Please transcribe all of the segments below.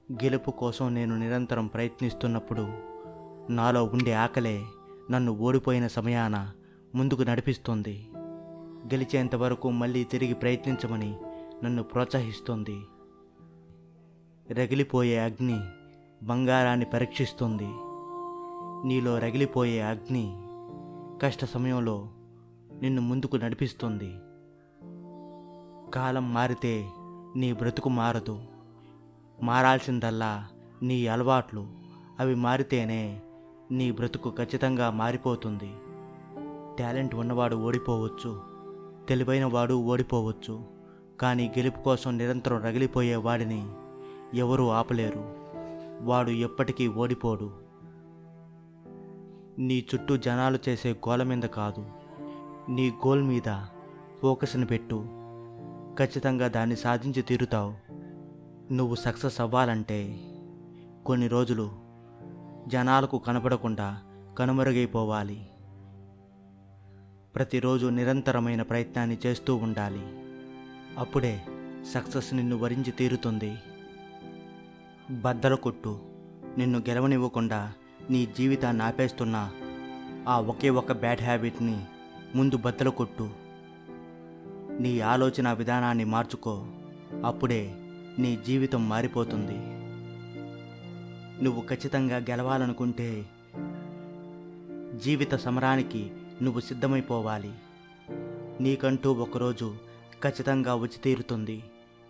గెలుపు కోసం నేను నిరంతరం ప్రయత్నిస్తున్నప్పుడు నాలో ఉండే ఆకలే నన్ను ఓడిపోయిన సమయాన ముందుకు నడిపిస్తుంది. గెలిచేంత వరకు మళ్ళీ తిరిగి ప్రయత్నించమని నన్ను ప్రోత్సహిస్తుంది. రగిలిపోయే అగ్ని బంగారాన్ని పరీక్షిస్తుంది. నీలో రగిలిపోయే అగ్ని కష్ట సమయంలో నిన్ను ముందుకు నడిపిస్తుంది. కాలం మారితే నీ బ్రతుకు మారదు. మారాల్సిందల్లా నీ అలవాట్లు. అవి మారితేనే నీ బ్రతుకు ఖచ్చితంగా మారిపోతుంది. టాలెంట్ ఉన్నవాడు ఓడిపోవచ్చు, తెలివైన వాడు ఓడిపోవచ్చు. కానీ గెలుపు కోసం నిరంతరం రగిలిపోయే వాడిని ఎవరూ ఆపలేరు. వాడు ఎప్పటికీ ఓడిపోడు. నీ చుట్టూ జనాలు చేసే గోల మీద కాదు, నీ గోల్ మీద ఫోకస్ని పెట్టు. ఖచ్చితంగా దాన్ని సాధించి తీరుతావు. నువ్వు సక్సెస్ అవ్వాలంటే కొన్ని రోజులు జనాలకు కనపడకుండా కనుమరుగైపోవాలి. ప్రతిరోజు నిరంతరమైన ప్రయత్నాన్ని చేస్తూ ఉండాలి. అప్పుడే సక్సెస్ నిన్ను వరించి తీరుతుంది. బద్దలు కొట్టు. నిన్ను గెలవనివ్వకుండా నీ జీవితాన్ని ఆపేస్తున్న ఆ ఒకే ఒక బ్యాడ్ హ్యాబిట్ని ముందు బద్దలు కొట్టు. నీ ఆలోచన విధానాన్ని మార్చుకో. అప్పుడే నీ జీవితం మారిపోతుంది. నువ్వు ఖచ్చితంగా గెలవాలనుకుంటే జీవిత సమరానికి నువ్వు సిద్ధమైపోవాలి. నీకంటూ ఒకరోజు ఖచ్చితంగా వచ్చి తీరుతుంది.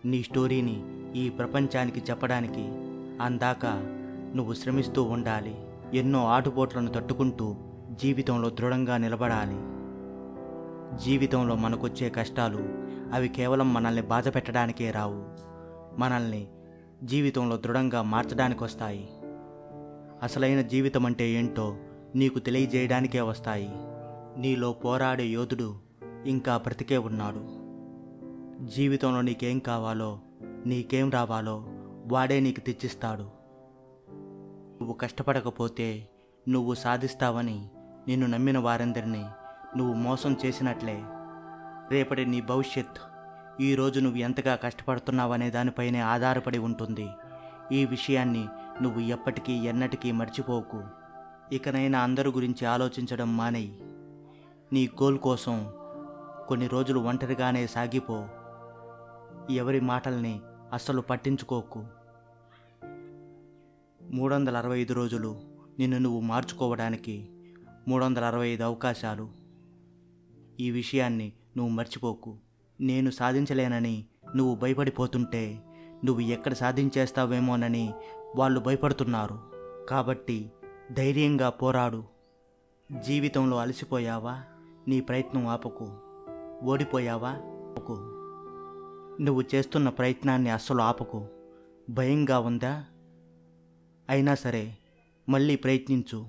నీ స్టోరీని ఈ ప్రపంచానికి చెప్పడానికి అందాక నువ్వు శ్రమిస్తూ ఉండాలి. ఎన్నో ఆటుపోట్లను తట్టుకుంటూ జీవితంలో దృఢంగా నిలబడాలి. జీవితంలో మనకొచ్చే కష్టాలు అవి కేవలం మనల్ని బాధ పెట్టడానికే రావు. మనల్ని జీవితంలో దృఢంగా మార్చడానికి వస్తాయి. అసలైన జీవితం అంటే ఏంటో నీకు తెలియజేయడానికే వస్తాయి. నీలో పోరాడే యోధుడు ఇంకా బ్రతికే ఉన్నాడు. జీవితంలో నీకేం కావాలో, నీకేం రావాలో వాడే నీకు తెచ్చిస్తాడు. నువ్వు కష్టపడకపోతే నువ్వు సాధిస్తావని నిన్ను నమ్మిన వారందరినీ నువ్వు మోసం చేసినట్లే. రేపటి నీ భవిష్యత్ ఈరోజు నువ్వు ఎంతగా కష్టపడుతున్నావనే దానిపైనే ఆధారపడి ఉంటుంది. ఈ విషయాన్ని నువ్వు ఎప్పటికీ ఎన్నటికీ మర్చిపోకు. ఇకనైనా అందరి గురించి ఆలోచించడం మానేయి. నీ గోల్ కోసం కొన్ని రోజులు ఒంటరిగానే సాగిపో. ఎవరి మాటల్ని అస్సలు పట్టించుకోకు. 365 రోజులు నిన్ను నువ్వు మార్చుకోవడానికి 365 అవకాశాలు. ఈ విషయాన్ని నువ్వు మర్చిపోకు. నేను సాధించలేనని నువ్వు భయపడిపోతుంటే నువ్వు ఎక్కడ సాధించేస్తావేమోనని వాళ్ళు భయపడుతున్నారు. కాబట్టి ధైర్యంగా పోరాడు. జీవితంలో అలసిపోయావా? నీ ప్రయత్నం ఆపకు. ఓడిపోయావా? ఆపకు. నువ్వు చేస్తున్న ప్రయత్నాన్ని అస్సలు ఆపకు. భయంగా ఉందా? అయినా సరే మళ్ళీ ప్రయత్నించు.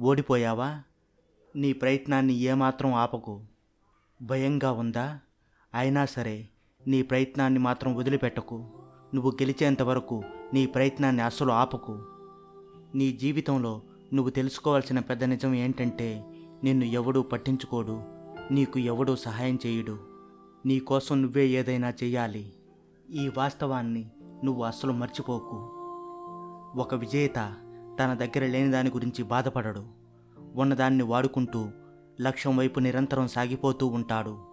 ఓడిపోయావా? నీ ప్రయత్నాన్ని ఏమాత్రం ఆపకు. భయంగా ఉందా? అయినా సరే నీ ప్రయత్నాన్ని మాత్రం వదిలిపెట్టకు. నువ్వు గెలిచేంత వరకు నీ ప్రయత్నాన్ని అస్సలు ఆపకు. నీ జీవితంలో నువ్వు తెలుసుకోవాల్సిన పెద్ద నిజం ఏంటంటే నిన్ను ఎవడూ పట్టించుకోడు, నీకు ఎవడూ సహాయం చేయడు. నీ కోసం నువ్వే ఏదైనా చెయ్యాలి. ఈ వాస్తవాన్ని నువ్వు అస్సలు మర్చిపోకు. ఒక విజేత తన దగ్గర లేని దాని గురించి బాధపడడు. ఉన్నదాన్ని వాడుకుంటూ లక్ష్యం వైపు నిరంతరం సాగిపోతూ ఉంటాడు.